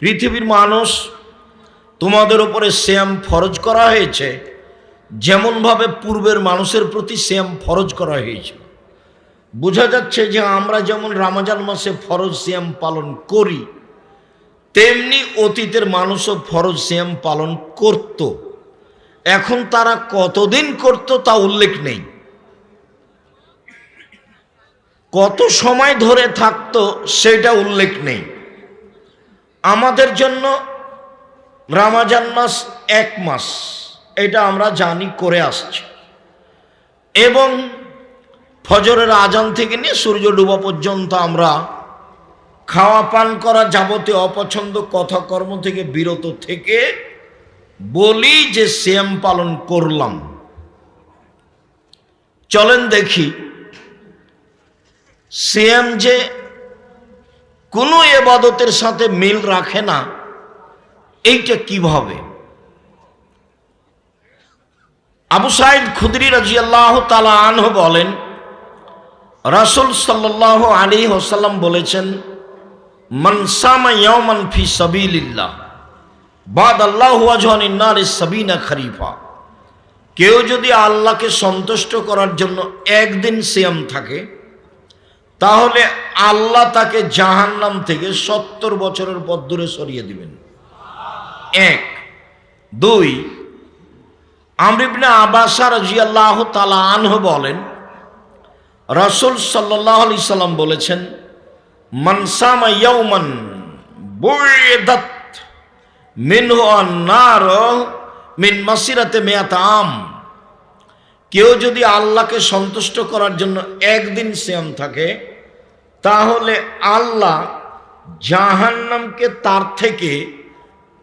পৃথিবীর মানুষ, তোমাদের উপরে সিয়াম ফরজ করা হয়েছে যেমনভাবে পূর্বের মানুষের প্রতি সিয়াম ফরজ করা হয়েছে। বোঝা যাচ্ছে যে আমরা যেমন রমজান মাসে ফরজ সিয়াম পালন করি, তেমনি অতীতের মানুষও ফরজ সিয়াম পালন করত। এখন তারা কতদিন করত তা উল্লেখ নেই, কত সময় ধরে থাকতো সেটা উল্লেখ নেই। আমাদের জন্য রমজান মাস 1 মাস, এটা আমরা জানি করে আসছি, এবং ফজরের আজান থেকে নিয়ে সূর্য ডোবা পর্যন্ত আমরা খাওয়া পান করা যাবতীয় অপছন্দ কথা কর্ম থেকে বিরত থেকে বলি যে সিয়াম পালন করলাম। চলেন দেখি সিয়াম যে কোনো ইবাদতের সাথে মিল রাখে না, এইটা কিভাবে। আবু সাঈদ খুদরি রাদিয়াল্লাহু তাআলা আনহু বলেন, রাসূল সাল্লাল্লাহু আলাইহি ওয়াসাল্লাম বলেছেন, মান সামা ইয়াওমান ফি সাবিলিল্লাহ বাদাল্লাহু ওয়াজহানিন নারি সাবিনা খরিফা। কেউ যদি আল্লাহকে সন্তুষ্ট করার জন্য একদিন সিয়াম থাকে, তাহলে আল্লাহ তাকে জাহান্নাম থেকে 70 বছরের পথ দূরে সরিয়ে দিবেন। 1 2 আমর ইবনে আব্বাস রাদিয়াল্লাহু তাআলা আনহু বলেন, রাসূল সাল্লাল্লাহু আলাইহি সাল্লাম বলেছেন, মান সামা ইয়াওমান বুইদাত মিনহু আন-নার মিন মাসিরাতে মিয়াত আম। কেউ যদি আল্লাহকে সন্তুষ্ট করার জন্য একদিন সিয়াম থাকে, তাহলে আল্লাহ জাহান্নামকে তার থেকে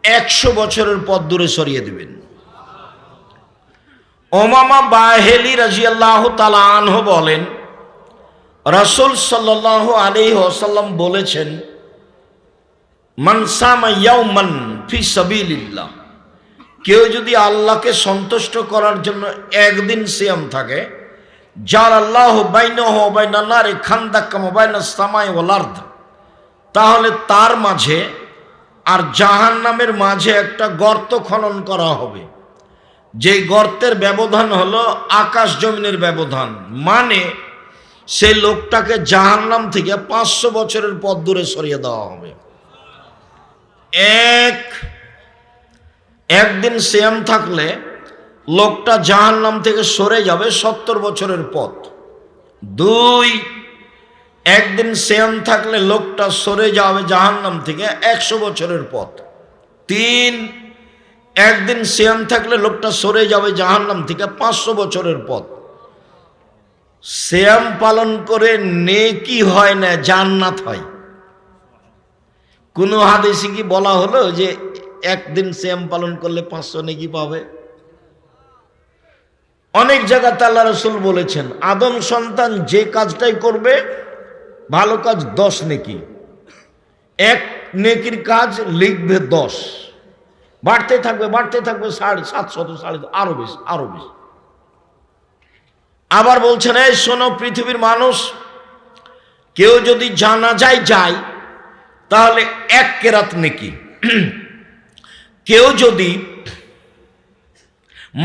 100 বছরের পথ দূরে সরিয়ে দিবেন। উমামা বাহিলি রাদিয়াল্লাহু তাআলা আনহু বলেন, রাসূল সাল্লাল্লাহু আলাইহি ওয়াসাল্লাম বলেছেন, মান সামা ইয়াওমান ফি সাবিলিল্লাহ। কেউ যদি আল্লাহকে সন্তুষ্ট করার জন্য একদিন সিয়াম থাকে, জালাল্লাহু বাইনাহু ওয়া বাইনান নারি খান্দাকাম ওয়া বাইনাস সামাই ওয়াল আরদ, তাহলে তার মাঝে আর জাহান্নামের মাঝে একটা গর্ত খনন করা হবে, যেই গর্তের ব্যবধান হলো আকাশ জমিনের ব্যবধান। মানে সেই লোকটাকে জাহান্নাম থেকে 500 বছরের পথ দূরে সরিয়ে দেওয়া হবে। একদিন সিয়াম থাকলে লোকটা জাহান্নাম থেকে সরে যাবে 70 বছরের পথ। 2 একদিন সিয়াম থাকলে লোকটা সরে যাবে জাহান্নাম থেকে 100 বছরের পথ। 3 একদিন সিয়াম থাকলে লোকটা সরে যাবে জাহান্নাম থেকে 500 বছরের পথ। সিয়াম পালন করে নেকি হয় না, জান্নাত হয়। কোন হাদিসে কি বলা হলো যে একদিন সিয়াম পালন করলে 500 নেকি পাবে? অনেক জায়গাতে আল্লাহ রাসূল বলেছেন, আদম সন্তান যে কাজটাই করবে ভালো কাজ 10 নেকি, 1 নেকির কাজ লিখবে 10, বাড়তে থাকবে 700 আরো বেশি। আবার বলছেন, এই শোনো পৃথিবীর মানুষ, কেউ যদি জানাজায় যায় তাহলে 1 কেরাত নেকি, কেউ যদি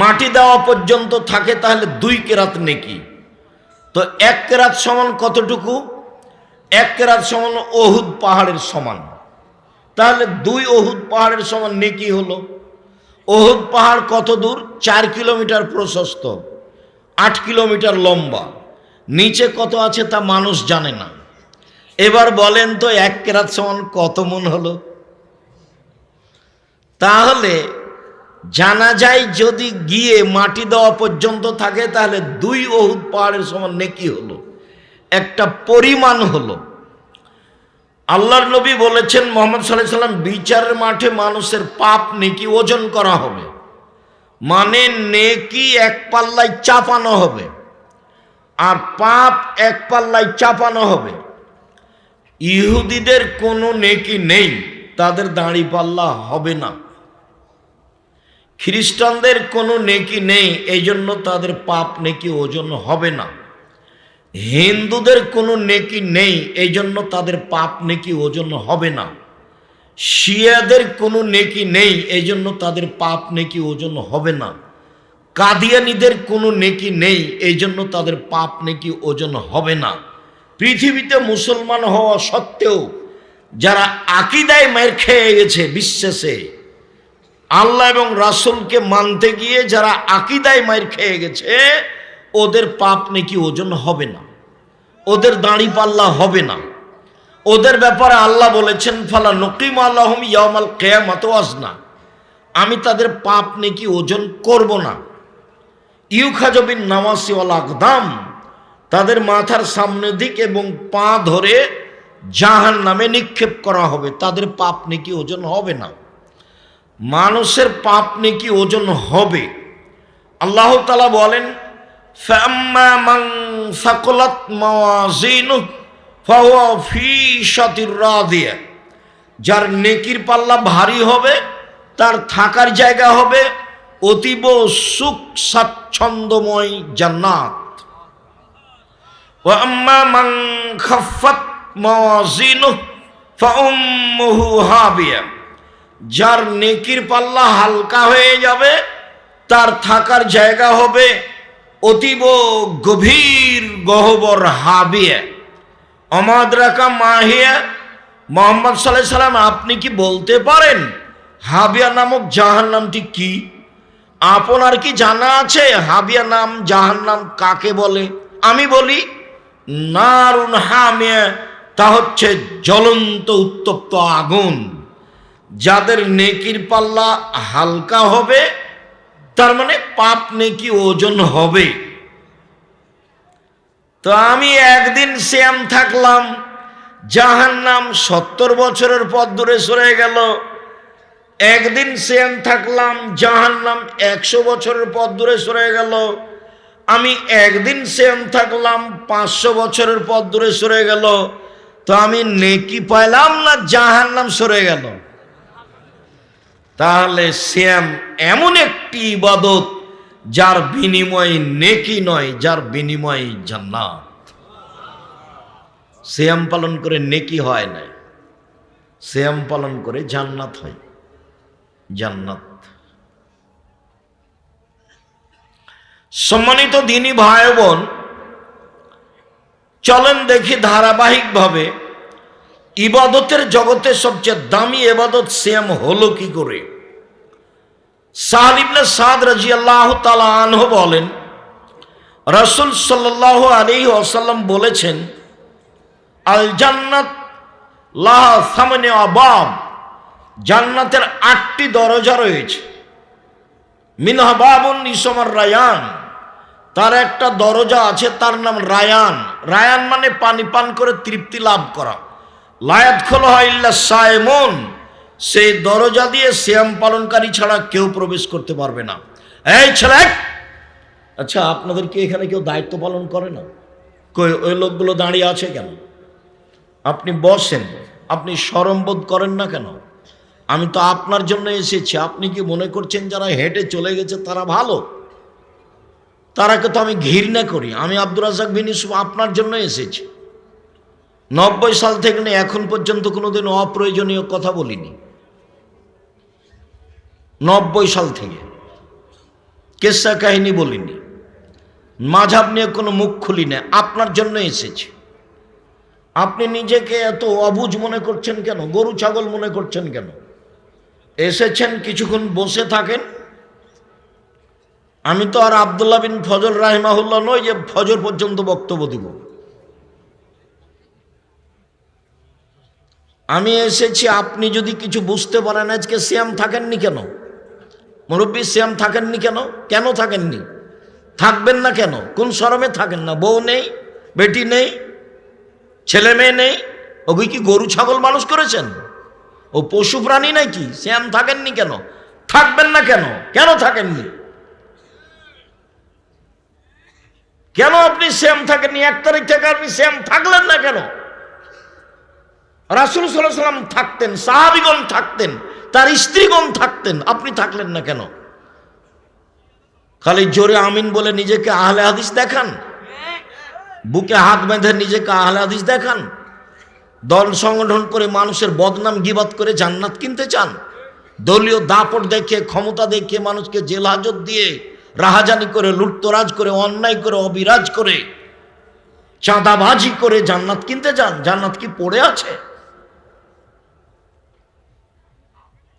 মাটি দেওয়া পর্যন্ত থাকে তাহলে 2 কেরাত নেকি। তো 1 কেরাত সমান কতটুকু? 1 কেরাত সমান ওহুদ পাহাড়ের সমান। তাহলে 2 ওহুদ পাহাড়ের সমান নেকি হলো। ওহুদ পাহাড় কত দূর? 4 কিলোমিটার প্রশস্ত, 8 কিলোমিটার লম্বা। নিচে কত আছে তা মানুষ জানে না। এবার বলেন তো 1 কেরাত সমান কত মণ হলো? তাহলে জানাজায় যদি গিয়ে মাটি দেওয়া পর্যন্ত থাকে তাহলে 2 ওহুদ পাহাড়ের সমান নেকি হলো, একটা পরিমাণ হলো। আল্লাহর নবী বলেছেন, মুহাম্মদ সাল্লাল্লাহু আলাইহি সাল্লাম, বিচারের মাঠে মানুষের পাপ নেকি ওজন করা হবে। মানে নেকি 1 পাল্লায় চাপানো হবে আর পাপ 1 পাল্লায় চাপানো হবে। ইহুদিদের কোনো নেকি নেই, তাদের দাড়ি পাল্লা হবে না। খ্রিস্টানদের কোনো নেকি নেই, এই জন্য তাদের পাপ নেকি ওজন হবে না। হিন্দুদের কোনো নেকি নেই, এই জন্য তাদের পাপ নেকি ওজন হবে না। শিয়াদের কোনো নেকি নেই, এই জন্য তাদের পাপ নেকি ওজন হবে না। কাদিয়ানীদের কোনো নেকি নেই, এই জন্য তাদের পাপ নেকি ওজন হবে না। পৃথিবীতে মুসলমান হওয়া সত্ত্বেও যারা আকীদায় মার খেয়ে গেছে, বিশ্বাসে আল্লাহ এবং রাসূলকে মানতে গিয়ে যারা আকীদায় মার খেয়ে গেছে, ওদের পাপ নেকি ওজন হবে না, ওদের দাড়ি পাল্লা হবে না। ওদের ব্যাপারে আল্লাহ বলেছেন, ফালা নকিম আল্লাহুম ইয়াউমাল কিয়ামাত ওয়াজনা, আমি তাদের পাপ নেকি ওজন করব না। ইউখাযু বিন নাওয়াসি ওয়াল আকদাম, তাদের মাথার সামনের দিক এবং পা ধরে জাহান্নামে নিক্ষেপ করা হবে, তাদের পাপ নেকি ওজন হবে না। মানুষের পাপ নেকি ওজন হবে। আল্লাহ তাআলা বলেন, ফাম্মা মান সাকুলাত মাওয়াজিনুহু ফাহুয়া ফি শাতির রাদিয়া, যার নেকির পাল্লা ভারী হবে তার থাকার জায়গা হবে অতীব সুখ স্বাচ্ছন্দ্যময় জান্নাত। ওয়া আম্মা মান খাফফাত মাওয়াজিনুহু ফাউম্মুহু হাবিয়া, যার নেকির পাল্লা হালকা হয়ে যাবে তার থাকার জায়গা হবে অতীব গভীর গহ্বর হাবিয়া। অমাদ্রাকা মাহিয়া, মুহাম্মদ সাল্লাল্লাহু আলাইহি সাল্লাম আপনি কি বলতে পারেন হাবিয়া নামক জাহান্নামটি কি? আপনার কি জানা আছে হাবিয়া নাম জাহান্নাম কাকে বলে? আমি বলি নারুন হামিয়া, তা হচ্ছে জ্বলন্ত উত্তপ্ত আগুন। যাদের নেকির পাল্লা হালকা হবে তার মানে পাপ নেকি ওজন হবে। তো আমি একদিন সিয়াম থাকলাম, জাহান্নাম 70 বছরের পথ দূরে সরে গেল। একদিন সিয়াম থাকলাম, জাহান্নাম 100 বছরের পথ দূরে সরে গেল। আমি একদিন সিয়াম থাকলাম, 500 বছরের পথ দূরে সরে গেল। তো আমি নেকি পাইলাম না জাহান্নাম সরে গেল? তাহলে সিয়াম এমন একটি ইবাদত যার বিনিময় নেকি নয়, যার বিনিময় জান্নাত। সিয়াম পালন করে নেকি হয় না, সিয়াম পালন করে জান্নাত হয়, জান্নাত। সম্মানিত দিনী ভাই বোন, চলেন দেখি ধারাবাহিকভাবে ইবাদতের জগতে সবচেয়ে দামি ইবাদত সিয়াম হলো কি করে। সাহল ইবনে সাদ রাদিয়াল্লাহু তাআলা আনহু বলেন, রাসূল সাল্লাল্লাহু আলাইহি ওয়াসাল্লাম বলেছেন, আল জান্নাত লাহা সামানি আবাব, জান্নাতের 8টি দরজা রয়েছে। মিনহা বাবুন ইসমুর রায়ান, তার একটা দরজা আছে তার নাম রায়ান। রায়ান মানে পানি পান করে তৃপ্তি লাভ করা। লা ইয়াদখুলুহা ইল্লা সায়েমুন, সেই দরজা দিয়ে সিয়াম পালনকারী ছাড়া কেউ প্রবেশ করতে পারবে না। এই ছেলে, আচ্ছা আপনাদের কি এখানে কেউ দায়িত্ব পালন করে না? কই ওই লোকগুলো দাঁড়িয়ে আছে কেন? আপনি বসেন, আপনি শরম বোধ করেন না কেন? আমি তো আপনার জন্য এসেছি। আপনি কি মনে করছেন যারা হেঁটে চলে গেছে তারা ভালো? তারাকে তো আমি ঘৃণা করি। আমি আব্দুর রাজ্জাক বিন ইউসুফ আপনার জন্য এসেছি। 90 সাল থেকে নিয়ে এখন পর্যন্ত কোনোদিন অপ্রয়োজনীয় কথা বলিনি। 90 সাল থেকে কেসা কাহিনী বলিনি, মাঝহাব নিয়ে কোনো মুখ খুলি না। আপনার জন্য এসেছি। আপনি নিজেকে এত অবুঝ মনে করছেন কেন? গরু ছাগল মনে করছেন কেন? এসেছেন কিছুক্ষণ বসে থাকেন। আমি তো আর আব্দুল্লাহ বিন ফজল রাহিমাহুল্লাহ নই যে ফজর পর্যন্ত বক্তব্য দিব। আমি এসেছি, আপনি যদি কিছু বুঝতে পারেন। আজকে সিয়াম থাকেননি কেন? মুরব্বী সিয়াম থাকেননি কেন? কেন থাকেননি? থাকবেন না কেন? কোন শরমে থাকেন না? বউ নেই, বেটি নেই, ছেলে মেয়ে নেই? ওগুই কি গরু ছাগল মানুষ করেছেন? ও পশু প্রাণী নাকি? সিয়াম থাকেননি কেন? থাকবেন না কেন? কেন থাকেননি? কেন আপনি সিয়াম থাকেননি? 1 তারিখ থেকে আপনি সিয়াম থাকলেন না কেন? রাসূল সাল্লাল্লাহু আলাইহি ওয়াসাল্লাম থাকতেন, সাহাবীগণ থাকতেন, তার স্ত্রীগণ থাকতেন, আপনি থাকলেন না কেন? খালি জোরে আমিন বলে নিজেকে আহলে হাদিস দেখান, বুকে হাত বেঁধে নিজেকে আহলে হাদিস দেখান, দল সংগঠন করে মানুষের বদনাম গিবাত করে জান্নাত কিনতে চান? দলীয় দাপট দেখে, ক্ষমতা দেখে, মানুষকে জেল হাজত দিয়ে, রাহাজানি করে, লুটতরাজ করে, অন্যায় করে, অবিরাজ করে, চাঁদাবাজি করে জান্নাত কিনতে চান? জান্নাত কি পড়ে আছে?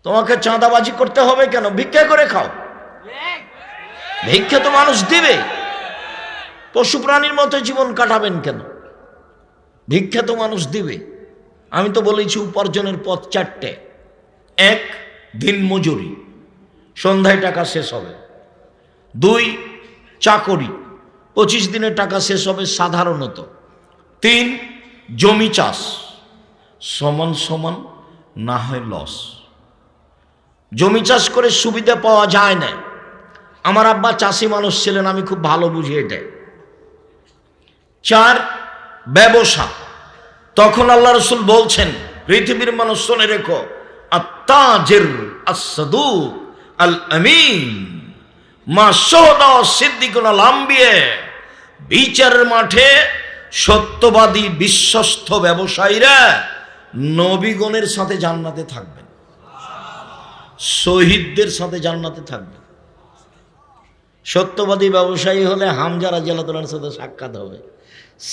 তোমাকে চাঁদাবাজি করতে হবে কেন? ভিক্ষা করে খাও। ভিক্ষা তো মানুষ দিবে। পশু প্রাণীর মতো জীবন কাটাবেন কেন? ভিক্ষা তো মানুষ দিবে। আমি তো বলেছি উপার্জনের পথ চারটে। এক, দিন মজুরি, সন্ধ্যায় টাকা শেষ হবে। দুই, চাকরি, 25 দিনে টাকা শেষ হবে সাধারণত। তিন, জমি চাষ, সমান সমান না হয় লস। জমি চাষ করে সুবিধা পাওয়া যায় না। আমার আব্বা চাষি মানুষ ছিলেন, আমি খুব ভালো বুঝি এটা। চার, ব্যবসা। তখন আল্লাহ রসুল বলছেন, পৃথিবীর মানুষ শুনে রেখো, আত্তাজির আস-সাদুক আল আমিন মা শুহাদা সিদ্দিকুন আল আম্বিয়া। বিচারের মাঠে সত্যবাদী বিশ্বস্ত ব্যবসায়ীরা নবীগণের সাথে জান্নাতে থাকবেন, শহীদদের সাথে জান্নাতে থাকবেন। সত্যবাদী ব্যবসায়ী হলে হামজা রাদিয়াল্লাহু তাআলার সাথে সাক্ষাৎ হবে।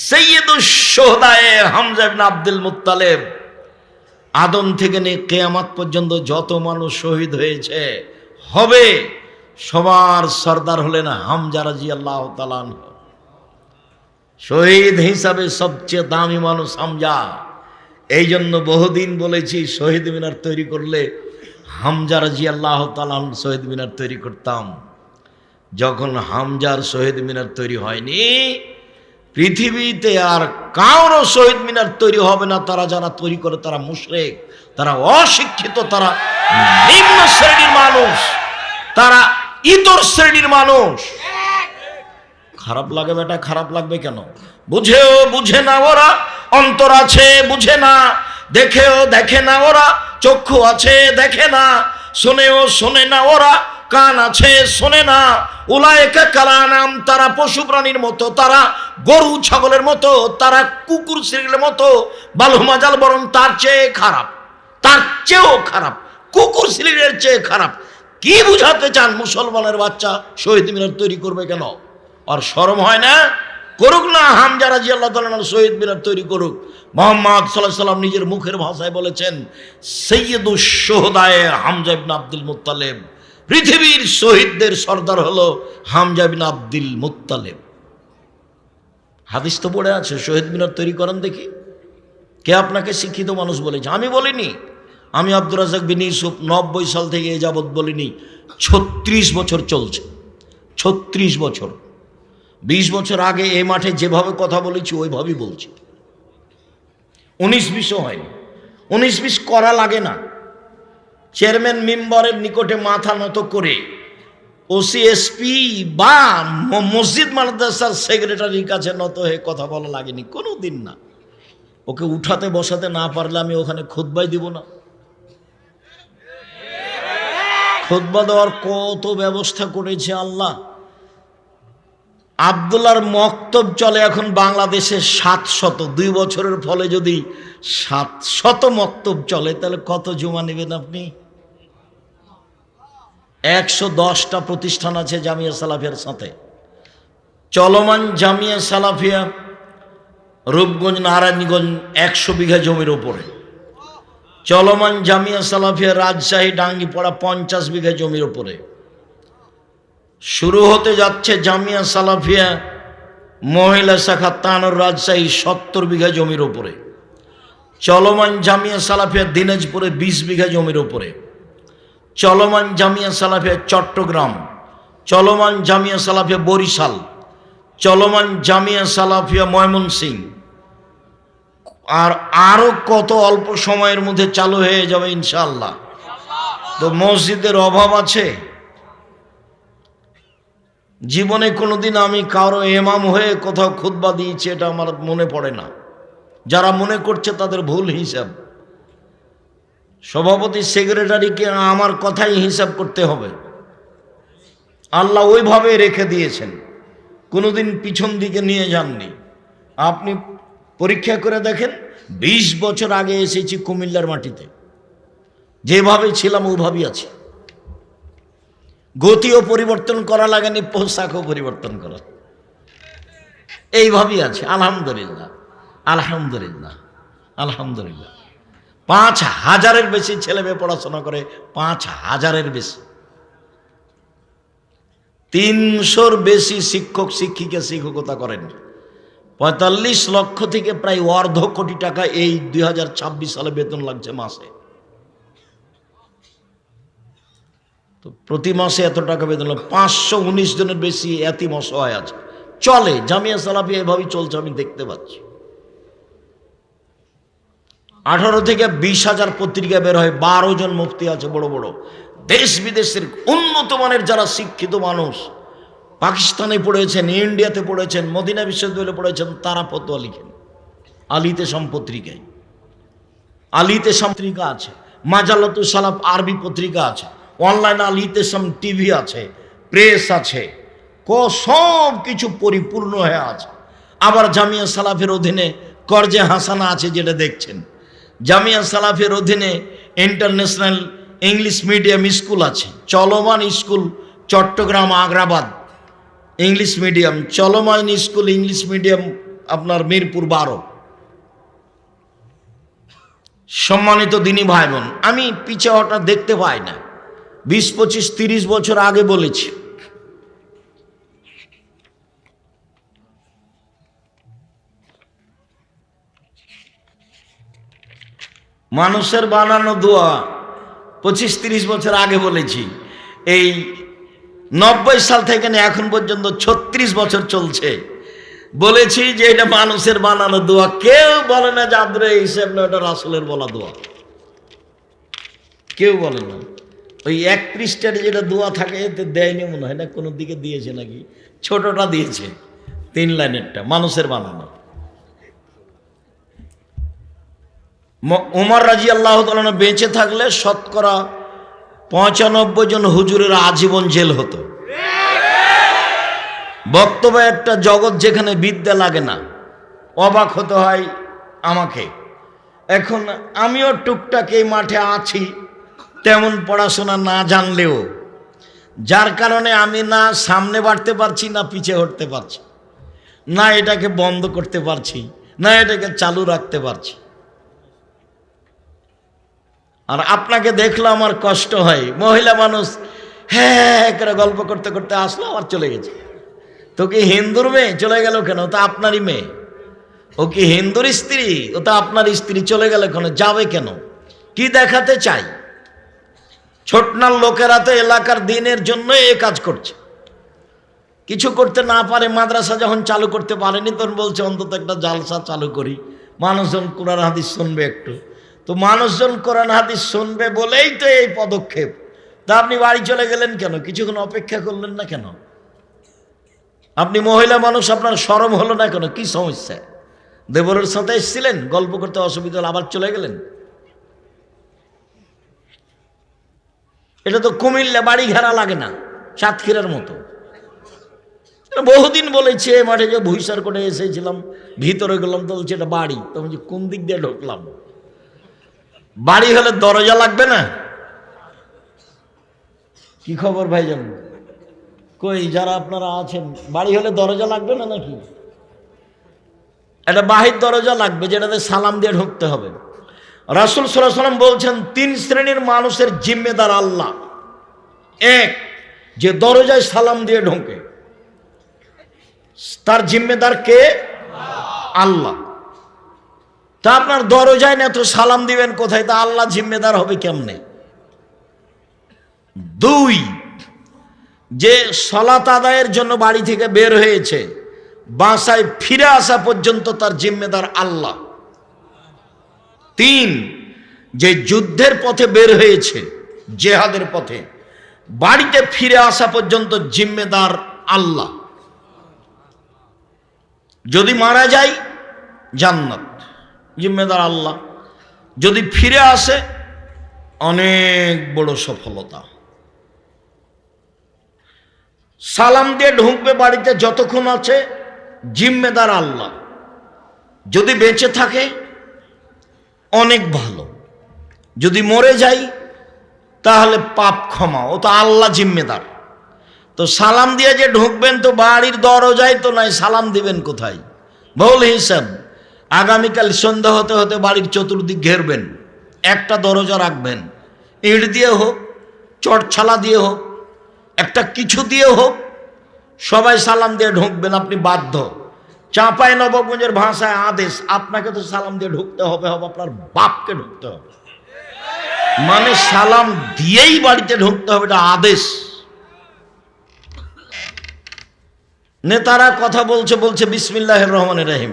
সাইয়্যিদুশ শুহাদায়ে হামজা ইবনে আব্দুল মুত্তালিব। আদম থেকে নিয়ে কিয়ামত পর্যন্ত যত মানুষ শহীদ হয়েছে হবে, সবার সর্দার হলেন হামজা রাদিয়াল্লাহু তাআলা। শহীদ হিসাবে সবচেয়ে দামি মানুষ হামজা। এই জন্য বহুদিন বলেছি, শহীদ মিনার তৈরি করলে হামজা রাদিয়াল্লাহু তাআলা শহীদ মিনার তৈরি করতাম। যখন হামজার শহীদ মিনার তৈরি হয়নি, পৃথিবীতে আর কারো শহীদ মিনার তৈরি হবে না। তারা যারা তৈরি করে তারা মুশরিক, তারা অশিক্ষিত, তারা নিম্ন শ্রেণীর মানুষ, তারা ইতর শ্রেণীর মানুষ। খারাপ লাগে বেটা, খারাপ লাগবে কেন? বুঝেও বুঝে না ওরা, অন্তর আছে বুঝে না, দেখেও দেখে না ওরা, চক্ষু আছে দেখে না, শোনেও শোনে না ওরা, কান আছে শোনে না। উলায়েকা কালানাম, তারা পশু প্রাণীর মতো, তারা গরু ছাগলের মতো, তারা কুকুর শ্রেণীর মতো। বালহুমাজাল, বরং তার চেয়ে খারাপ, তার চেয়েও খারাপ, কুকুর শ্রেণীর চেয়ে খারাপ। কি বুঝাতে চান? মুসলমানের বাচ্চা শহীদ মিনার তৈরি করবে কেন? আর শরম হয় না? করুক না, হামজা রাদিয়াল্লাহু তাআলা শহীদ মিনার তৈরি করুক। মুহাম্মদ সাল্লাল্লাহু আলাইহি ওয়াসাল্লাম নিজের মুখের ভাষায় বলেছেন, সাইয়্যিদুশ শুহাদায়ে হামজা ইবনে আব্দুল মুত্তালিব। পৃথিবীর শহীদদের সর্দার হলো হামজা ইবনে আব্দুল মুত্তালিব। হাদিস তো পড়ে আছে, শহীদ মিনার তৈরি করেন দেখি। কে আপনাকে শিক্ষিত মানুষ বলেছে? আমি বলিনি। আমি আব্দুর রাজ্জাক বিন ইউসুফ 90 সাল থেকে এ যাবৎ বলিনি, 36 বছর চলছে। 36 বছর। 20 বছর আগে এই মাঠে যেভাবে কথা বলেছি ওইভাবেই বলছি। 19-20 হয়নি। 19-20 করা লাগে না। চেয়ারম্যান মিম্বরের নিকটে মাথা নত করে ওসিএসপি বা মসজিদ মাদ্রাসার সেক্রেটারির কাছে নত হয়ে কথা বলা লাগেনি, কোনো দিন না। ওকে উঠাতে বসাতে না পারলে আমি ওখানে খুতবাই দিব না? খুতবা দেওয়ার কত ব্যবস্থা করেছে আল্লাহ। আব্দুল্লাহর মক্তব চলে এখন বাংলাদেশে 700। 2 বছরের ফলে যদি 700 মক্তব চলে, তাহলে কত জমা নেবেন আপনি? 110টা প্রতিষ্ঠান আছে জামিয়া সালাফিয়ার সাথে। চলমান জামিয়া সালাফিয়া রূপগঞ্জ, নারায়ণগঞ্জ 100 বিঘা জমির ওপরে। চলমান জামিয়া সালাফিয়া রাজশাহী ডাঙ্গিপাড়া 50 বিঘা জমির ওপরে। শুরু হতে যাচ্ছে জামিয়া সালাফিয়া মহিলা শাখা তানোর রাজশাহী 70 বিঘা জমির ওপরে। চলমান জামিয়া সালাফিয়া দিনাজপুরে 20 বিঘা জমির ওপরে। চলমান জামিয়া সালাফিয়া চট্টগ্রাম, চলমান জামিয়া সালাফিয়া বরিশাল, চলমান জামিয়া সালাফিয়া ময়মনসিংহ, আর আরো কত অল্প সময়ের মধ্যে চালু হয়ে যাবে ইনশাআল্লাহ। তো মসজিদের অভাব আছে? জীবনে কোনোদিন আমি কারো ইমাম হয়ে কোথাও খুতবা দিয়েছি এটা আমার মনে পড়ে না। যারা মনে করছে তাদের ভুল হিসাব। সভাপতি সেক্রেটারিকে আমার কথাই হিসাব করতে হবে। আল্লাহ ওইভাবে রেখে দিয়েছেন, কোনোদিন পিছন দিকে নিয়ে যাননি। আপনি পরীক্ষা করে দেখেন, 20 বছর আগে এসেছি কুমিল্লার মাটিতে, যেভাবে ছিলাম ওভাবেই আছি। গতিও পরিবর্তন করা লাগেনি, পোশাকও পরিবর্তন করা, এইভাবেই আছে। আলহামদুলিল্লাহ, আলহামদুলিল্লাহ, আলহামদুলিল্লাহ। 5000-এর বেশি ছেলে মেয়ে পড়াশোনা করে, 5000-এর বেশি। 300-র বেশি শিক্ষক শিক্ষিকা শিক্ষকতা করেন। 45 লক্ষ থেকে প্রায় অর্ধ কোটি টাকা এই 2026 সালে বেতন লাগছে মাসে। তো প্রতি মাসে এত টাকা বেতন, 519 জনের বেশি এতিম অসহায় আছে। চলে, জামিয়া সালাফিয়া এভাবেই চলছে, আমি দেখতে পাচ্ছি। 18 থেকে 20,000 পত্রিকা বের হয়, 12 জন মুফতি আছে বড় বড়। দেশ বিদেশের উন্নত মানের যারা শিক্ষিত মানুষ, পাকিস্তানে পড়েছেন, ইন্ডিয়াতে পড়েছেন, মদিনা বিশ্ববিদ্যালয়ে পড়েছেন, তারা ফতোয়া লিখেন আলিতে পত্রিকায়। আলিতে পত্রিকা আছে, মাজালাতুস সালাফ আরবি পত্রিকা আছে, অনলাইনে আলিতে টিভি আছে, প্রেস আছে, সব কিছু পরিপূর্ণ হয়ে আছে। আবার জামিয়া সালাফের অধীনে করজে হাসানা আছে, যেটা দেখছেন। জামিয়া সালাফের অধীনে ইন্টারন্যাশনাল ইংলিশ মিডিয়াম স্কুল আছে, চলমান school Chattogram Agrabad English medium, চলমান স্কুল ইংলিশ মিডিয়াম আপনার মিরপুর 12। সম্মানিত দিনী ভাই বোন, আমি পিছে হঠাৎ দেখতে পাই না। 20, 25, 30 বছর আগে বলেছি, মানুষের বানানো দোয়া 25-30 বছর আগে বলেছি। এই 90 সাল থেকে এখন পর্যন্ত 36 বছর চলছে, বলেছি যে এটা মানুষের বানানো দোয়া। কেউ বলে না যে আব্দুল হিসেব না, ওটা রাসূলের বলা দোয়া, কেউ বলে না। ওই 1 পৃষ্ঠার যেটা দোয়া থাকে এতে দেয়নি মনে হয় না, কোনো দিকে দিয়েছে নাকি, ছোটটা দিয়েছে 3 লাইনেরটা, মানুষের বানানো। উমর রাদিয়াল্লাহু তাআলা বেঁচে থাকলে শতকরা 95 জন হুজুরের আজীবন জেল হতো। বক্তব্য একটা জগৎ যেখানে বিদ্যা লাগে না, অবাক হতে হয় আমাকে। এখন আমিও টুকটাক এই মাঠে আছি, তেমন পড়াশোনা না জানলেও, যার কারণে আমি না সামনে বাড়তে পারছি, না পিছে হটতে পারছি, না এটাকে বন্ধ করতে পারছি, না এটাকে চালু রাখতে পারছি। আর আপনাকে দেখলে আমার কষ্ট হয়। মহিলা মানুষ হ্যাঁ করে গল্প করতে করতে আসলো, আবার চলে গেছে। তো কি হিন্দুর মেয়ে চলে গেল কেন? ও তো আপনারই মেয়ে। ও কি হিন্দুর স্ত্রী? ও তো আপনার স্ত্রী। চলে গেল কেন? যাবে কেন? কি দেখাতে চাই? ছোটনার লোকেরা তো এলাকার দিনের জন্য এ কাজ করছে, কিছু করতে না পারে। মাদ্রাসা যখন চালু করতে পারেনি, তখন বলছে অন্তত একটা জালসা চালু করি, মানুষজন কোরআন হাদিস শুনবে একটু। তো মানুষজন কোরআন হাদিস শুনবে বলেই তো এই পদক্ষেপ। তা আপনি বাড়ি চলে গেলেন কেন? কিছুক্ষণ অপেক্ষা করলেন না কেন? আপনি মহিলা মানুষ, আপনার শরম হলো না কেন? কি সমস্যা? দেবরের সাথে এসেছিলেন, গল্প করতে অসুবিধা হলো, আবার চলে গেলেন। এটা তো কুমিল্লা বাড়ি ঘেরা লাগে না, সাতক্ষীরার মতো। বহুদিন বলেছে মাঠে যে ভুইসার করে এসেছিলাম, ভিতরে গেলাম তো বলছে এটা বাড়ি। তো বলছি কোন দিক দিয়ে ঢুকলাম? বাড়ি হলে দরজা লাগবে না? কি খবর ভাইজান? কই যারা আপনারা আছেন, বাড়ি হলে দরজা লাগবে না নাকি? এটা বাহির দরজা লাগবে, যেটাতে সালাম দিয়ে ঢুকতে হবে। রাসূল সাল্লাল্লাহু আলাইহি ওয়াসাল্লাম বলছেন 3 শ্রেণীর মানুষের জিম্মেদার আল্লাহ। এক, যে দরজায় সালাম দিয়ে ঢোকে, তার জিম্মেদার কে? আল্লাহ। তা আপনার দরজায় না তো সালাম দিবেন কোথায়? তা আল্লাহ জিম্মেদার হবে কেমনে? 2, যে সালাত আদায়ের জন্য বাড়ি থেকে বের হয়েছে, বাসায় ফিরে আসা পর্যন্ত তার জিম্মেদার আল্লাহ। 3, যে যুদ্ধের পথে বের হয়েছে, জেহাদের পথে, বাড়িতে ফিরে আসা পর্যন্ত জিম্মেদার আল্লাহ। যদি মারা যায় জান্নাত, জিম্মেদার আল্লাহ। যদি ফিরে আসে অনেক বড় সফলতা। সালাম দিয়ে ঢুকবে বাড়িতে, যতক্ষণ আছে জিম্মেদার আল্লাহ। যদি বেঁচে থাকে অনেক ভালো। যদি মরে যাই তাহলে পাপ ক্ষমা, ও তো আল্লাহ জিম্মেদার। তো সালাম দিয়ে যে ঢুকবেন তো বাড়ির দরজায় তো নাই, সালাম দিবেন কোথায়? ভুল হিসাব। আগামীকাল সন্ধ্যা হতে হতে বাড়ির চতুর্দিক ঘেরবেন, একটা দরজা রাখবেন, ইট দিয়ে হোক, চটছালা দিয়ে হোক, একটা কিছু দিয়ে হোক, সবাই সালাম দিয়ে ঢুকবেন। আপনি বাধ্য। চাঁপাই নবাবগঞ্জের ভাষায় আদেশ, আপনাকে তো সালাম দিয়ে ঢুকতে হবে, আপনার বাপকে ঢুকতে হবে। মানে সালাম দিয়েই বাড়িতে ঢুকতে হবে, এটা আদেশ। নেতারা কথা বলছে বিসমিল্লাহির রহমানির রহিম,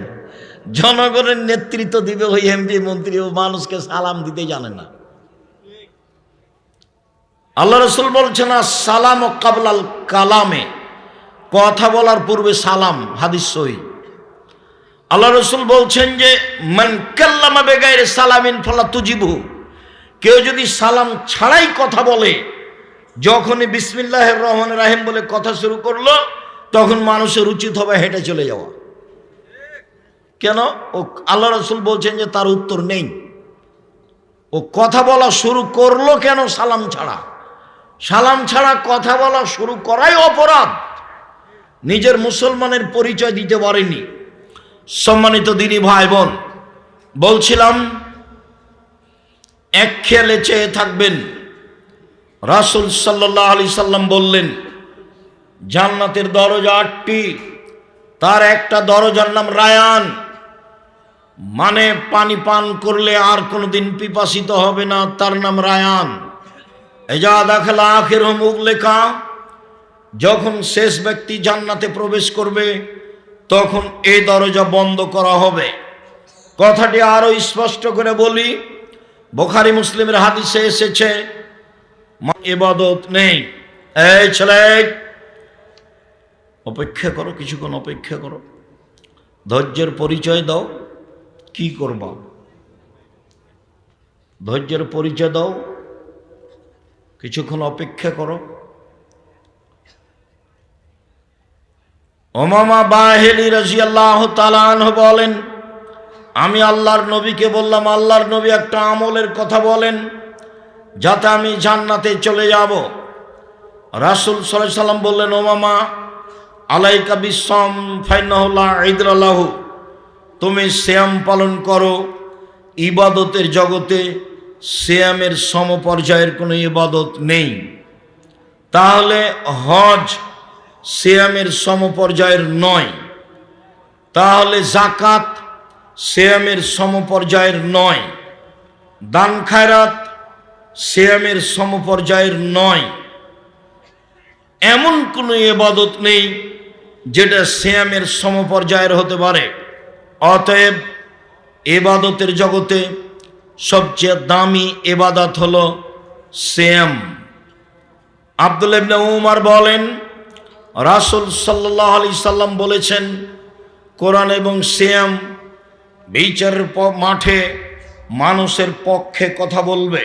জনগণের নেতৃত্ব দিবে ওই এমপি মন্ত্রী, ও মানুষকে সালাম দিতে জানে না। আল্লাহ রাসূল বলছেন সালাম ও কাবলাল কালামে, কথা বলার পূর্বে সালাম, হাদিস সহিহ। আল্লাহ রাসূল বলছেন যে মান কাল্লামা বিগাইরি সালামিন ফালা তুজিবু, কেউ যদি সালাম ছাড়াই কথা বলে, যখনই বিসমিল্লাহির রহমানির রহিম বলে কথা শুরু করলো, তখন মানুষের উচিত হবে হেঁটে চলে যাওয়া। কেন? ও আল্লাহ রাসূল বলছেন যে তার উত্তর নেই। ও কথা বলা শুরু করলো কেন? সালাম ছাড়া। সালাম ছাড়া কথা বলা শুরু করাই অপরাধ। নিজের মুসলমানের পরিচয় দিতে পারেনি। সম্মানিত দিনী ভাই বোন, বলছিলাম এক খেয়ালে চেয়ে থাকবেন। রাসূল সাল্লাল্লাহু আলাইহি সাল্লাম বললেন জান্নাতের দরজা 8টি, তার একটা দরজার নাম রায়ান, মানে পানি পান করলে আর কোনোদিন পিপাসিত হবে না, তার নাম রায়ান। এজা দাখালা আখিরুহুম উগলিকা, যখন শেষ ব্যক্তি জান্নাতে প্রবেশ করবে তখন এই দরজা বন্ধ করা হবে। কথাটি আরো স্পষ্ট করে বলি, বুখারী মুসলিমের হাদিসে এসেছে ইবাদত নেই। এই ছেলে, অপেক্ষা করো, কিছুক্ষণ অপেক্ষা করো, ধৈর্যের পরিচয় দাও। কি করবা? ধৈর্যের পরিচয় দাও, কিছুক্ষণ অপেক্ষা করো। উমামা বাহিলি রাদিয়াল্লাহু তাআলা আনহু বলেন, আমি আল্লাহর নবীকে বললাম, আল্লাহর নবী একটা আমলের কথা বলেন যাতে আমি জান্নাতে চলে যাব। রাসূল সাল্লাল্লাহু আলাইহি সাল্লাম বললেন, উমামা আলাইকা বিসসাম ফাইন্নাহু লা ইদরা লাহু, তুমি সিয়াম পালন করো। ইবাদতের জগতে সিয়ামের সমপর্যায়ের কোনো ইবাদত নেই। তাহলে হজ সিয়ামের সমপর্যায়ের নয়, তাহলে যাকাত সিয়ামের সমপর্যায়ের নয়, দান খায়রাত সিয়ামের সমপর্যায়ের নয়। এমন কোনো ইবাদত নেই যেটা সিয়ামের সমপর্যায়ের হতে পারে। অতএব ইবাদতের জগতে সবচেয়ে দামি ইবাদত হলো সিয়াম। আব্দুল্লাহ ইবনে উমর বলেন, রাসূল সাল্লাল্লাহু আলাইহি সাল্লাম বলেছেন, কোরআন এবং সিয়াম বিচারের মাঠে মানুষের পক্ষে কথা বলবে।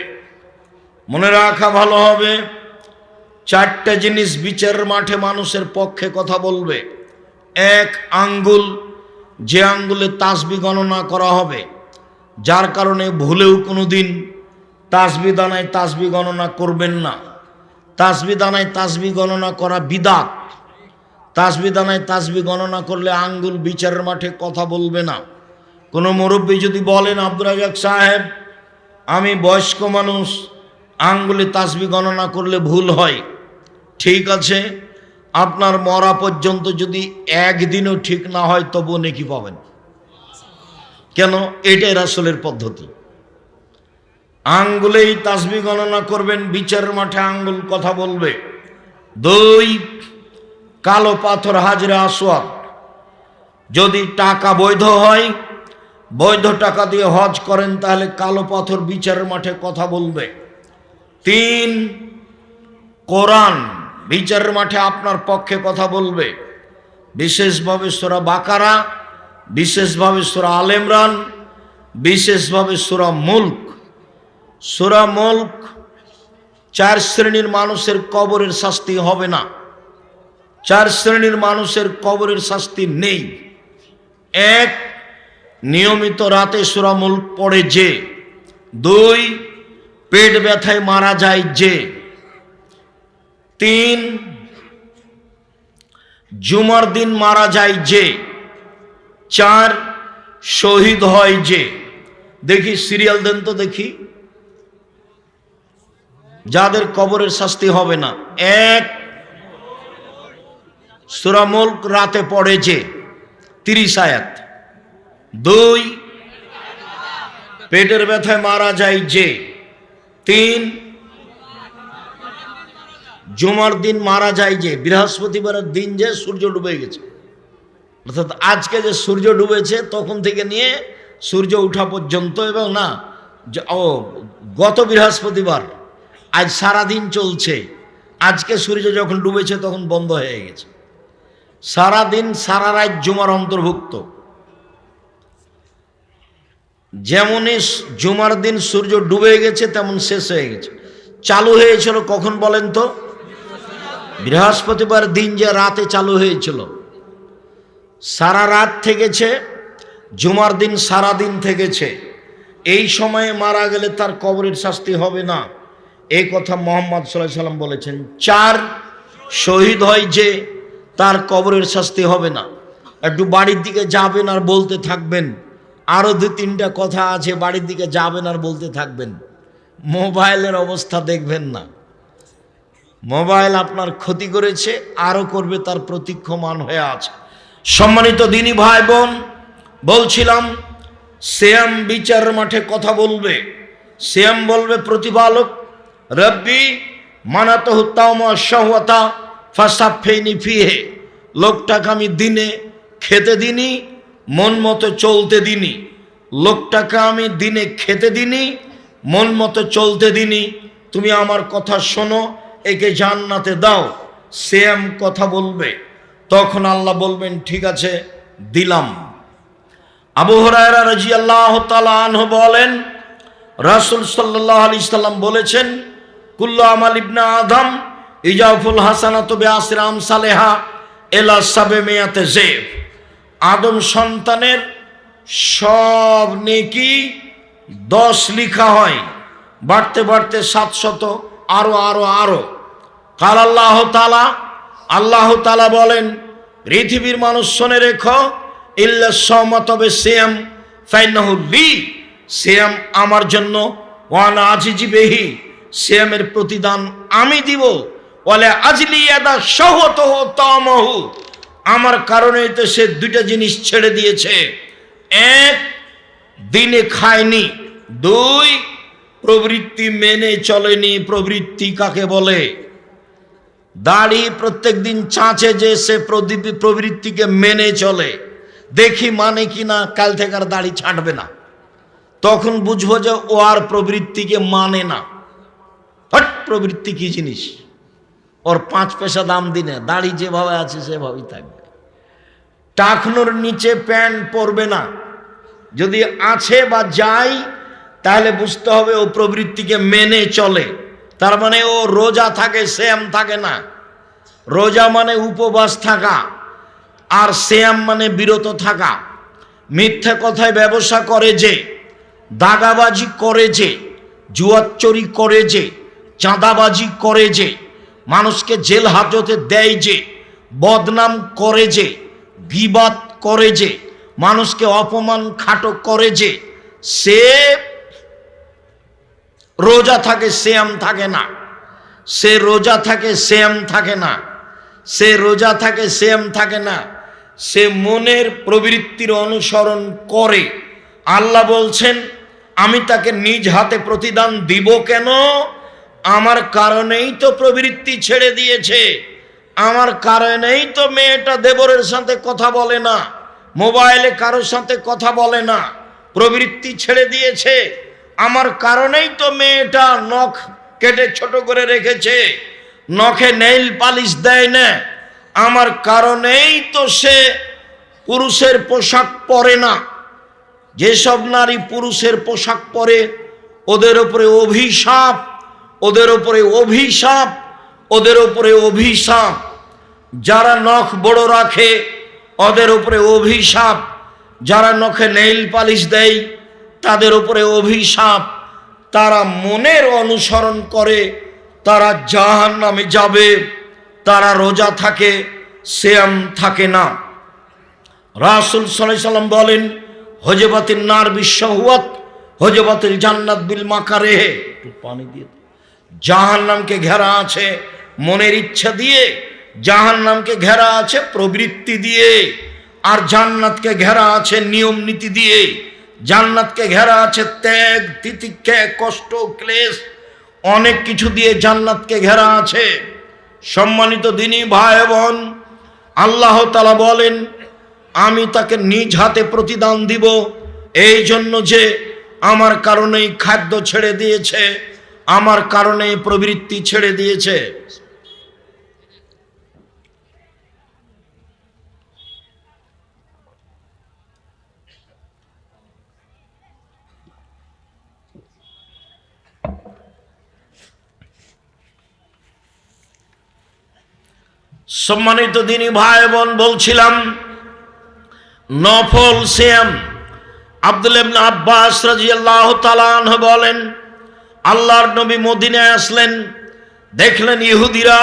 মনে রাখা ভালো হবে, 4টা জিনিস বিচারের মাঠে মানুষের পক্ষে কথা বলবে। এক, আঙ্গুল, যে আঙ্গুলে তাসবিহ গণনা করা হবে, যার কারণে ভুলেও কোনোদিন তাসবিহ দানায় তাসবিহ গণনা করবেন না। তাসবিহ দানায় তাসবিহ গণনা করা বিদআত। তাসবিহ দানায় তাসবিহ গণনা করলে আঙ্গুল বিচারের মাঠে কথা বলবে না। কোনো মুরব্বী যদি বলেন, আব্দুর রাজ্জাক সাহেব আমি বয়স্ক মানুষ, আঙ্গুলে তাসবিহ গণনা করলে ভুল হয়, ঠিক আছে, আপনার মরা পর্যন্ত যদি একদিনও ঠিক না হয় তবুও নেকি পাবেন। কেন? এটাই রাসূলের পদ্ধতি। আঙ্গুলেই তাসবিহ গণনা করবেন, বিচারের মাঠে আঙ্গুল কথা বলবে। 2, কালো পাথর হাজরে আসওয়াদ, যদি টাকা বৈধ হয়, বৈধ টাকা দিয়ে হজ করেন, তাহলে কালো পাথর বিচারের মাঠে কথা বলবে। 3, কোরআন বিচারের মাঠে আপনার পক্ষে কথা বলবে, বিশেষভাবে সূরা বাকারা, বিশেষভাবে সূরা আল ইমরান, বিশেষভাবে সূরা মুলক। সূরা মুলক 4 শ্রেণীর মানুষের কবরের শাস্তি হবে না। 4 শ্রেণীর মানুষের কবরের শাস্তি নেই। 1, নিয়মিত রাতে সূরা মুলক পড়ে যে, 2 পেট ব্যথায় মারা যায় যে। 3 জুমার দিন মারা যায় যে। 4 শহীদ হয় যে। দেখি সিরিয়াল দেন তো দেখি, যাদের কবরের শাস্তি হবে না। 1 সূরা মুলক রাতে পড়ে যে 30 আয়াত। 2 পেটের ব্যথায় মারা যায় যে। 3 জুমার দিন মারা যায় যে, বৃহস্পতিবারের দিন যে সূর্য ডুবে গেছে, অর্থাৎ আজকে যে সূর্য ডুবেছে তখন থেকে নিয়ে সূর্য ওঠা পর্যন্ত, এবং না গত বৃহস্পতিবার, আজ সারাদিন চলছে, আজকে সূর্য যখন ডুবেছে তখন বন্ধ হয়ে গেছে। সারাদিন সারা রাত জুমার অন্তর্ভুক্ত। যেমনই জুমার দিন সূর্য ডুবে গেছে তেমন শেষ হয়ে গেছে। চালু হয়েছিল কখন বলেন তো? বৃহস্পতিবার দিন যে রাতে চালু হয়েছিল, সারা রাত থেকেছে। জুমার দিন সারা দিন থেকেছে। এই সময়ে মারা গেলে তার কবরের শাস্তি হবে না, এই কথা মুহাম্মদ সাল্লাল্লাহু আলাইহি সাল্লাম বলেছেন। 4 শহীদ হয় যে, তার কবরের শাস্তি হবে না। একটু বাড়ির দিকে যাবেন আর বলতে থাকবেন, আরো 2-3টা কথা আছে, বাড়ির দিকে যাবেন আর বলতে থাকবেন। মোবাইলের অবস্থা দেখবেন না, মোবাইল আপনার ক্ষতি করেছে, আরো করবে, তার প্রতীক্ষমান হয়ে আছে। সম্মানিত দিনী ভাই বোন, বলছিলাম সিয়াম বিচার মাঠে কথা বলবে। সিয়াম বলবে প্রতিপালক, রব্বি মানাতহু তাওমা শাহওয়াতা ফাসাফিনি ফিহে। লোকটাকে আমি দিনে খেতে দিনি, মন মতো চলতে দিনি। লোকটাকে আমি দিনে খেতে দিনি, মন মতো চলতে দিনি। তুমি আমার কথা শোনো, একে জান্নাতে দাও। সিয়াম কথা বলবে, তখন আল্লাহ বলবেন ঠিক আছে দিলাম। আবু হুরায়রা রাদিয়াল্লাহু তাআলা আনহু বলেন, রাসূল সাল্লাল্লাহু আলাইহি সাল্লাম বলেছেন, কুল্লু আমাল ইবনে আদম ইজাফুল হাসানাতু বিআশরি আমসালিহা ইলা 700 যায়ফ। আদম সন্তানের সব নেকি 10 লেখা হয়, বাড়তে বাড়তে 700, আরো আরো আরো। কাল আল্লাহ তাআলা, আল্লাহ তাআলা বলেন, পৃথিবীর মানুষ শুনে রেখো, ইল্লা সাওমা, তবে সিয়াম, ফাইন্নাহু লি, সিয়াম আমার জন্য, ওয়ানা আজিজি বিহি, সিয়ামের প্রতিদান আমি দিব। ওয়ালা আজলি ইয়াদা শাহওয়াতুহু তামাহু, আমার কারণে তো সে 2টা জিনিস ছেড়ে দিয়েছে। 1 দিনে খায়নি, 2 প্রবৃত্তি মেনে চলেনি। প্রবৃত্তি কাকে বলে? দাড়ি প্রত্যেক দিন চাঁচে যে, সে প্রবৃত্তিকে মেনে চলে। দেখি মানে কিনা, কাল থেকে আর দাড়ি ছাঁটবে না, তখন বুঝবো যে ও আর প্রবৃত্তিকে মানে না। হট, প্রবৃত্তি কি জিনিস? ওর 5 পয়সা দাম দিনে, দাড়ি যেভাবে আছে সেভাবেই থাকবে। টাকনোর নিচে প্যান্ট পরবে না, যদি আছে বা যায় তাহলে বুঝতে হবে ও প্রবৃত্তিকে মেনে চলে। তার মানে ও রোজা থাকে, সিয়াম থাকে না। রোজা মানে উপবাস থাকা, আর সিয়াম মানে বিরত থাকা। মিথ্যা কথায় ব্যবসা করে যে, দাগাবাজি করে যে, জুয়াচুরি করে যে, চাঁদাবাজি করে যে, মানুষকে জেল হাজতে দেয় যে, বদনাম করে যে, গীবাত করে যে, মানুষকে অপমান খাটো করে যে, সে রোজা থাকে, সিয়াম থাকে না। সে রোজা থাকে, সিয়াম থাকে না। সে রোজা থাকে, সিয়াম থাকে না। সে মনের প্রবৃত্তির অনুসরণ করে। আল্লাহ বলছেন, আমি তাকে নিজ হাতে প্রতিদান দিব। কেন? আমার কারণেই তো প্রবৃত্তি ছেড়ে দিয়েছে। আমার কারণেই তো মেয়েটা দেবরের সাথে কথা বলে না, মোবাইলে কারোর সাথে কথা বলে না, প্রবৃত্তি ছেড়ে দিয়েছে। আমার কারণেই তো মেয়েটা নখ কেটে ছোট করে রেখেছে, নখে নেইল পালিশ দেয় না। আমার কারণেই তো সে পুরুষের পোশাক পরে না। যেসব নারী পুরুষের পোশাক পরে, ওদের উপরে অভিশাপ, ওদের উপরে অভিশাপ, ওদের উপরে অভিশাপ। যারা নখ বড় রাখে ওদের উপরে অভিশাপ, যারা নখে নেইল পালিশ দেয় তাদের উপরে অভিশাপ, তারা মনের অনুসরণ করে তারা জাহান্নামে যাবে। তারা রোজা থাকে, সিয়াম থাকে না। রাসূল সাল্লাল্লাহু আলাইহি সাল্লাম বলেন, হজবাতিন নার বিশ্বহুয়াত হজবাতিল জান্নাত বিল মাকারিহ। একটু পানি দিয়ে। জাহান্নামকে ঘেরা আছে মনের ইচ্ছা দিয়ে, জাহান্নামকে ঘেরা আছে প্রবৃত্তি দিয়ে, আর জান্নাতকে ঘেরা আছে নিয়ম নীতি দিয়ে। জান্নাতকে ঘেরা আছে ত্যাগ তিতিক্ষা কষ্ট ক্লেশ অনেক কিছু দিয়ে জান্নাতকে ঘেরা আছে। সম্মানিত দিনী ভাই বোন, আল্লাহ তাআলা বলেন, আমি তাকে নিজ হাতে প্রতিদান দিব, এই জন্য যে আমার কারণেই খাদ্য ছেড়ে দিয়েছে, আমার কারণে প্রবৃত্তি ছেড়ে দিয়েছে। সম্মানিত দিনী ভাই বোন, বলছিলাম নফল সিয়াম। আব্দুল্লাহ ইবনে আব্বাস রাদিয়াল্লাহু তাআলা আনহু বলেন, আল্লাহর নবী মদিনায় আসলেন, দেখলেন ইহুদিরা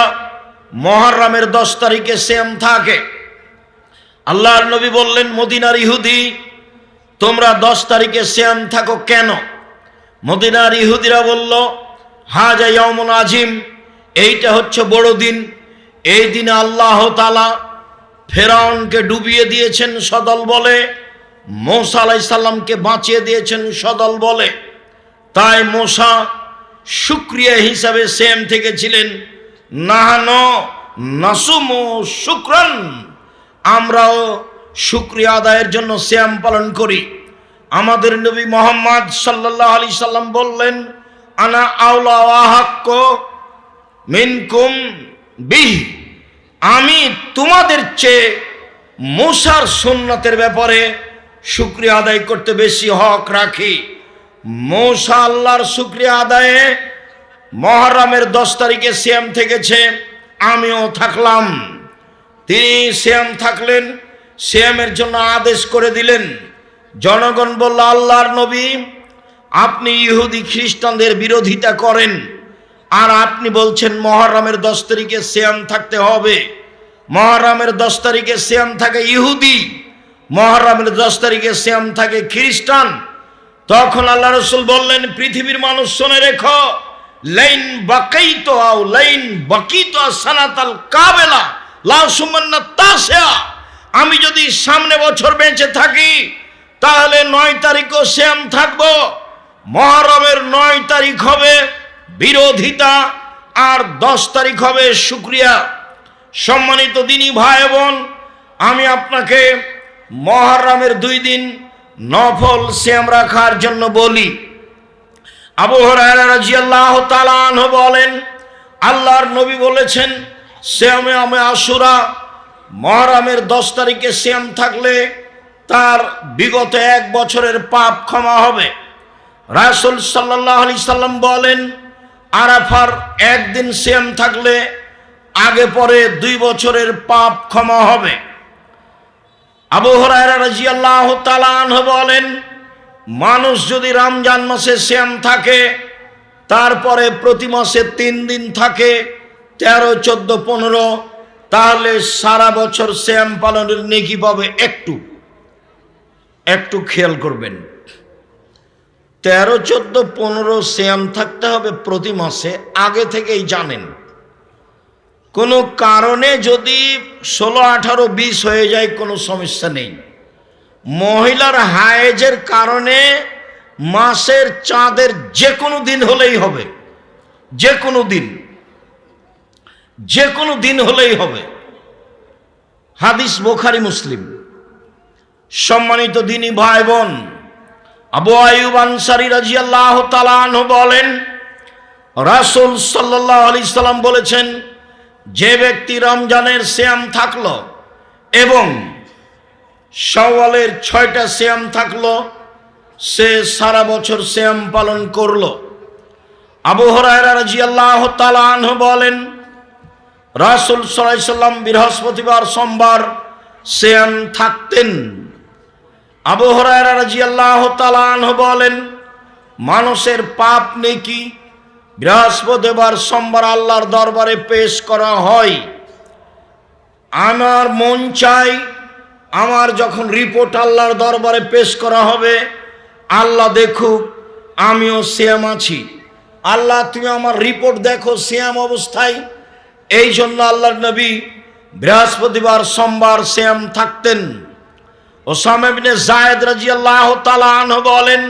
মুহররমের 10 তারিখে সিয়াম থাকে। আল্লাহর নবী বললেন, মদিনার ইহুদি, তোমরা 10 তারিখে সিয়াম থাকো কেন? মদিনার ইহুদিরা বলল, হাজা ইয়াউমুন আজিম, এইটা হচ্ছে বড় দিন। এই দিনে আল্লাহ তাআলা ফেরাউনকে ডুবিয়ে দিয়েছেন সদল বলে, মূসা আলাইহিস সালামকে বাঁচিয়ে দিয়েছেন সদল বলে। তাই মূসা শুকরিয়া হিসাবে সিয়াম থেকেছিলেন। নাহানো নাসুমু শুকরান, আমরাও শুকরিয়া আদায়ের জন্য সিয়াম পালন করি। আমাদের নবী মুহাম্মদ সাল্লাল্লাহু আলাইহি সাল্লাম বললেন, আনা আওলা ওয়া হাক্কু মিনকুম বিহি, আমি তোমাদের চেয়ে মূসার সুন্নতের ব্যাপারে শুকরিয়া আদায় করতে বেশি হক রাখি। মূসা আল্লাহর শুকরিয়া আদায়ে মুহররমের 10 তারিখে সিয়াম থেকেছে, আমিও থাকলাম। তিনি সিয়াম থাকলেন, সিয়ামের জন্য আদেশ করে দিলেন। জনগণ বলল, আল্লাহর নবী, আপনি ইহুদি খ্রিস্টানদের বিরোধিতা করেন, আর আপনি বলছেন মুহররমের 10 তারিখে সিয়াম থাকতে হবে। মুহররমের 10 তারিখে সিয়াম থাকে ইহুদি, মুহররমের 10 তারিখে সিয়াম থাকে খ্রিস্টান। তখন আল্লাহ রাসূল বললেন, পৃথিবীর মানুষ শুনে রেখো, লাইন বাকাইতু আও লাইন বাকিতু সানাতাল কাবেলা লা সুমান্না তাসিয়া, আমি যদি সামনে বছর বেঁচে থাকি তাহলে 9 তারিখও সিয়াম থাকবো। মুহররমের 9 তারিখ হবে বিরোধিতা, আর 10 তারিখ হবে শুকরিয়া। সম্মানিত দিনী ভাই বোন, আমি আপনাকে মুহররমের 2 দিন নফল সিয়াম রাখার জন্য বলি। আবু হুরায়রা রাদিয়াল্লাহু তাআলা আনহু বলেন, আল্লাহর নবী বলেছেন, সিয়ামে আশুরা, মুহররমের 10 তারিখে সিয়াম থাকলে তার বিগত 1 বছরের পাপ ক্ষমা হবে। রাসূল সাল্লাল্লাহু আলাইহি সাল্লাম বলেন, আরাফার 1 দিন সিয়াম থাকলে আগে পরে 2 বছরের পাপ ক্ষমা হবে। আবু হুরায়রা রাদিয়াল্লাহু তাআলা আনহু বলেন, মানুষ যদি রমজান মাসে সিয়াম থাকে, তারপরে প্রতি মাসে 3 দিন থাকে, 13, 14, 15, তাহলে সারা বছর সিয়াম পালনের নেকি পাবে। একটু খেয়াল করবেন, 13, 14, 15 সিয়াম থাকতে হবে প্রতি মাসে, আগে থেকেই জানেন। কোনো কারণে যদি 16, 18, 20 হয়ে যায় কোনো সমস্যা নেই। মহিলার হায়েজের কারণে মাসের চাঁদের যে কোনো দিন হলেই হবে, যে কোনো দিন হলেই হবে। হাদিস বুখারী মুসলিম। সম্মানিত দিনী ভাই বোন, আবু আইয়ুব আনসারী রাদিয়াল্লাহু তাআলা আনহু বলেন, রাসূল সাল্লাল্লাহু আলাইহি সাল্লাম বলেছেন, যে ব্যক্তি রমজানের সিয়াম থাকলো এবং শাওয়ালের 6টা সিয়াম থাকলো, সে সারা বছর সিয়াম পালন করলো। আবু হুরায়রা রাদিয়াল্লাহু তাআলা আনহু বলেন, রাসূল সাল্লাল্লাহু আলাইহি সাল্লাম বৃহস্পতিবার সোমবার সিয়াম থাকতেন। আবু হুরায়রা রাদিয়াল্লাহু তাআলা আনহু বলেন, মানুষের পাপ নেকি বৃহস্পতিবার সোমবার আল্লাহর দরবারে পেশ করা হয়। আমার মন চাই আমার যখন রিপোর্ট আল্লাহর দরবারে পেশ করা হবে, আল্লাহ দেখুক আমিও সিয়াম আছি। আল্লাহ তুমি আমার রিপোর্ট দেখো সিয়াম অবস্থায়। এই জন্য আল্লাহর নবী বৃহস্পতিবার সোমবার সিয়াম থাকতেন। ওসামা ইবনে যায়েদ রাদিয়াল্লাহু তাআলা আনহু বলেন,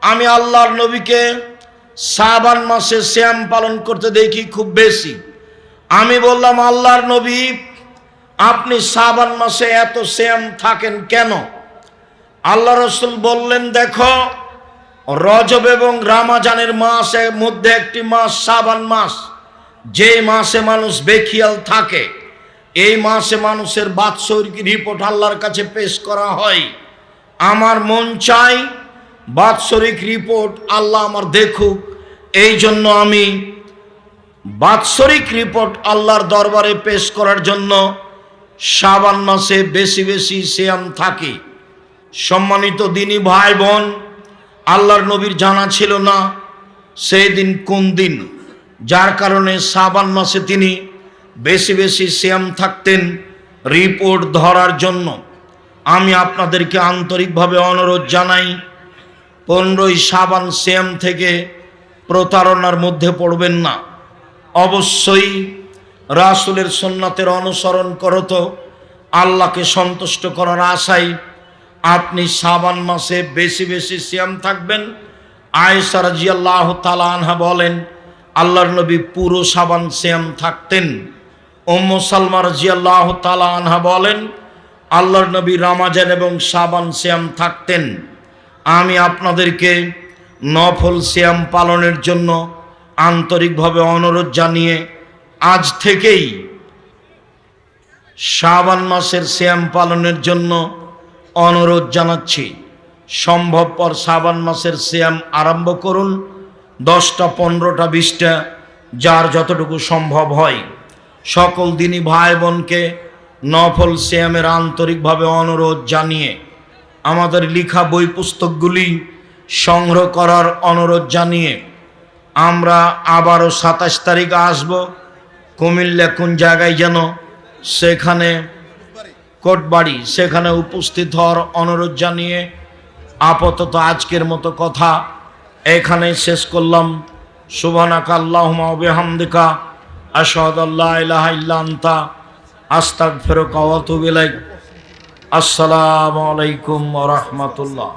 আমি আল্লাহর নবীকে শাবান মাসে সিয়াম পালন করতে দেখি খুব বেশি। আমি বললাম, আল্লাহর নবী আপনি শাবান মাসে এত সিয়াম থাকেন কেন? আল্লাহ রাসূল বললেন, দেখো রজব এবং রমজানের মাসের মধ্যে একটি মাস শাবান মাস, যে মাসে মানুষ বেখিয়াল থাকে। এই মাসে মানুষের বাৎসরিক রিপোর্ট আল্লাহর কাছে পেশ করা হয়। আমার মন চাই বাৎসরিক রিপোর্ট আল্লাহ আমার দেখুক। এই জন্য আমি বাৎসরিক রিপোর্ট আল্লাহর দরবারে পেশ করার জন্য শাবান মাসে বেশি বেশি সিয়াম থাকি। সম্মানিত দিনী ভাই বোন, আল্লাহর নবীর জানা ছিল না সেই দিন কোন দিন, যার কারণে শাবান মাসে তিনি বেশি বেশি সিয়াম থাকতেন রিপোর্ট ধরার জন্য। আমি আপনাদেরকে আন্তরিকভাবে অনুরোধ জানাই, 15ই শাবান সিয়াম থেকে প্রতারণার মধ্যে পড়বেন না। অবশ্যই রাসূলের সুন্নাতের অনুসরণ করত আল্লাহকে সন্তুষ্ট করার আশায় আপনি শাবান মাসে বেশি বেশি সিয়াম থাকবেন। আয়েশা রাদিয়াল্লাহু তাআলা আনহা বলেন, আল্লাহর নবী পুরো শাবান সিয়াম থাকতেন। উম্মু সালমা রাদিয়াল্লাহু তাআলা আনহা বলেন, আল্লাহর নবী রমজান এবং শাবান সিয়াম থাকতেন। আমি আপনাদেরকে নফল সিয়াম পালনের জন্য আন্তরিকভাবে অনুরোধ জানিয়ে আজ থেকেই শাবান মাসের সিয়াম পালনের জন্য অনুরোধ জানাচ্ছি। সম্ভবপর শাবান মাসের সিয়াম আরম্ভ করুন, 10টা 15টা 20টা যার যতটুকু সম্ভব হয়। সকল দিনী ভাই বোনকে নফল সিয়ামের আন্তরিকভাবে অনুরোধ জানিয়ে আমাদের লেখা বই পুস্তকগুলি সংগ্রহ করার অনুরোধ জানিয়ে আমরা আবারও 27 তারিখ আসব। কুমিল্লা কোন জায়গায় যেন, সেখানে কোটবাড়ি, সেখানে উপস্থিত হওয়ার অনুরোধ জানিয়ে আপাতত আজকের মতো কথা এখানে শেষ করলাম। সুবহানাকা আল্লাহুম্মা ওয়া বিহামদিকা আশহাদু আল্লা ইলাহা ইল্লা আনতা আস্তাগফিরুকা ওয়া আতুবু ইলাইক। আসসালামু আলাইকুম ওয়া রাহমাতুল্লাহ।